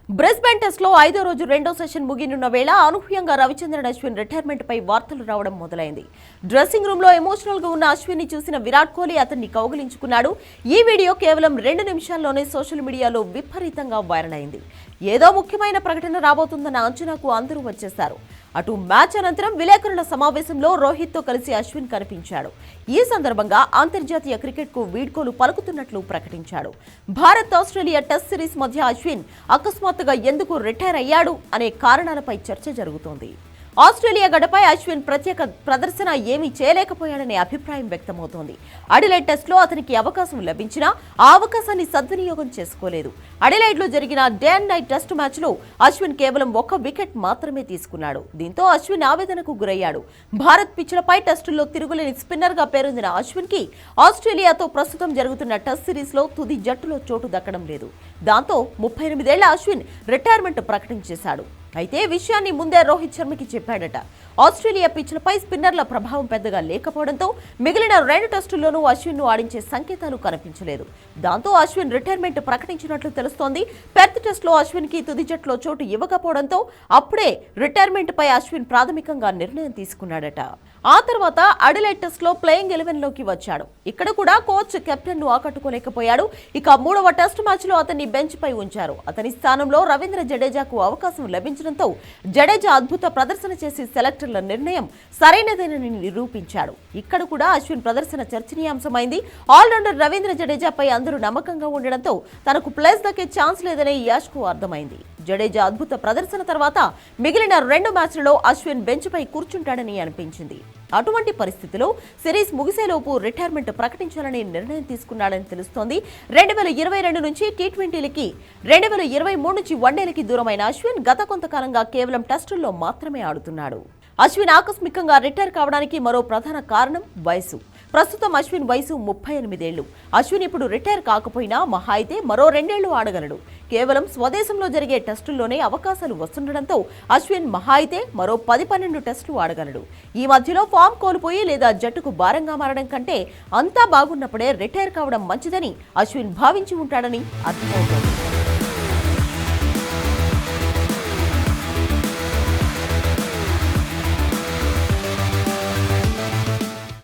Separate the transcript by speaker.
Speaker 1: Brisbane test లో 5వ రోజు రెండో సెషన్ ముగినున్న వేళ అనూహ్యంగా రవిచంద్రన్ అశ్విన్ రిటైర్మెంట్ పై వార్తలు రావడం మొదలైంది. డ్రెస్సింగ్ రూమ్ లో ఎమోషనల్ గా ఉన్న అశ్విన్ ని చూసిన విరాట్ కోహ్లీ అతన్ని కౌగిలించుకున్నాడు. ఈ వీడియో కేవలం 2 నిమిషాల్లోనే సోషల్ మీడియాలో విపరీతంగా వైరల్ అయింది. ఏదో ముఖ్యమైన ప్రకటన రాబోతుందన్న అంచనాకు అందరూ వచ్చేశారు. అటు మ్యాచ్ అనంతరం విలేకరుల సమావేశంలో రోహిత్ తో కలిసి అశ్విన్ కనిపించాడు. ఈ సందర్భంగా అంతర్జాతీయ క్రికెట్ కు వీడ్కోలు పలుకుతున్నట్లు ప్రకటించాడు. భారత్ ఆస్ట్రేలియా టెస్ట్ సిరీస్ మధ్య అశ్విన్ అకస్మాత్తుగా ఎందుకు రిటైర్ అయ్యాడు అనే కారణాలపై చర్చ జరుగుతోంది. ఆస్ట్రేలియా గడపై అశ్విన్ ప్రత్యేక ప్రదర్శన ఏమీ చేయలేకపోయాడనే అభిప్రాయం వ్యక్తమవుతోంది. అడిలైడ్ టెస్ట్లో అతనికి అవకాశం లభించినా ఆ అవకాశాన్ని సద్వినియోగం చేసుకోలేదు. అడిలైడ్ లో జరిగిన day and night test match లో అశ్విన్ కేవలం 1 వికెట్ మాత్రమే తీసుకున్నాడు. దీంతో అశ్విన్ ఆవేదనకు గురయ్యాడు. భారత్ పిచ్లపై టెస్టుల్లో తిరుగులేని స్పిన్నర్ గా పేరొందిన అశ్విన్ కి ఆస్ట్రేలియాతో ప్రస్తుతం జరుగుతున్న టెస్ట్ సిరీస్ లో తుది జట్టులో చోటు దక్కడం లేదు. దాంతో 38 ఏళ్ల అశ్విన్ రిటైర్మెంట్ ప్రకటించేశాడు. అయితే విషయాన్ని ముందే రోహిత్ శర్మకి చెప్పాడట. ఆస్ట్రేలియా పిచ్లపై స్పిన్నర్ల ప్రభావం పెద్దగా లేకపోవడంతో మిగిలిన 2 టెస్టుల్లోనూ అశ్విన్ ను ఆడించే సంకేతాలు కనిపించలేదు. దాంతో అశ్విన్ రిటైర్మెంట్ ప్రకటించినట్లు తెలుస్తోంది. పెర్త్ టెస్ట్ లో అశ్విన్ కి తుది జట్టులో చోటు ఇవ్వకపోవడంతో అప్పుడే రిటైర్మెంట్ పై అశ్విన్ ప్రాథమికంగా నిర్ణయం తీసుకున్నాడట. ఆ తర్వాత అడిలైడ్ టెస్ట్ లో ప్లేయింగ్ 11 లోకి వచ్చాడు. ఇక్కడ కూడా కోచ్ కెప్టెన్ ను ఆకట్టుకోలేకపోయాడు. ఇక 3వ టెస్ట్ మ్యాచ్ లో అతన్ని బెంచ్ పై ఉంచారు. అతని స్థానంలో రవీంద్ర జడేజాకు అవకాశం లభించడంతో జడేజా అద్భుత ప్రదర్శన చేసి సెలెక్టర్ల నిర్ణయం సరైనదేనని నిరూపించాడు. ఇక్కడ కూడా అశ్విన్ ప్రదర్శన చర్చనీయాంశమైంది. ఆల్రౌండర్ రవీంద్ర జడేజాపై అందరూ నమ్మకంగా ఉండడంతో తనకు ప్లేస్ దక్కే ఛాన్స్ లేదని యాష్ కు అర్థమైంది. జడేజా అద్భుత ప్రదర్శన తర్వాత మిగిలిన 2 మ్యాచ్లలో అశ్విన్ బెంచ్ పై కూర్చుంటాడని అనిపించింది. అటువంటి పరిస్థితిలో సిరీస్ ముగిసేలోపు రిటైర్మెంట్ ప్రకటించాలని నిర్ణయం తీసుకున్నాడని తెలుస్తోంది. 2022 నుంచి టీ20లకి, 2023 నుంచి వన్డేలకి దూరమైన అశ్విన్ గత కొంతకాలంగా కేవలం టెస్టుల్లో మాత్రమే ఆడుతున్నాడు. అశ్విన్ ఆకస్మికంగా రిటైర్ కావడానికి మరో ప్రధాన కారణం వయసు. ప్రస్తుతం అశ్విన్ వయసు 38 ఏళ్లు. అశ్విన్ ఇప్పుడు రిటైర్ కాకపోయినా మహా అయితే మరో 2 ఏళ్లు ఆడగలడు. కేవలం స్వదేశంలో జరిగే టెస్టుల్లోనే అవకాశాలు వస్తుండడంతో అశ్విన్ మహా అయితే మరో 10-12 టెస్టులు ఆడగలడు. ఈ మధ్యలో ఫామ్ కోల్పోయి లేదా జట్టుకు భారంగా మారడం కంటే అంతా బాగున్నప్పుడే రిటైర్ కావడం మంచిదని అశ్విన్ భావించి ఉంటాడని అర్థమవుతోంది.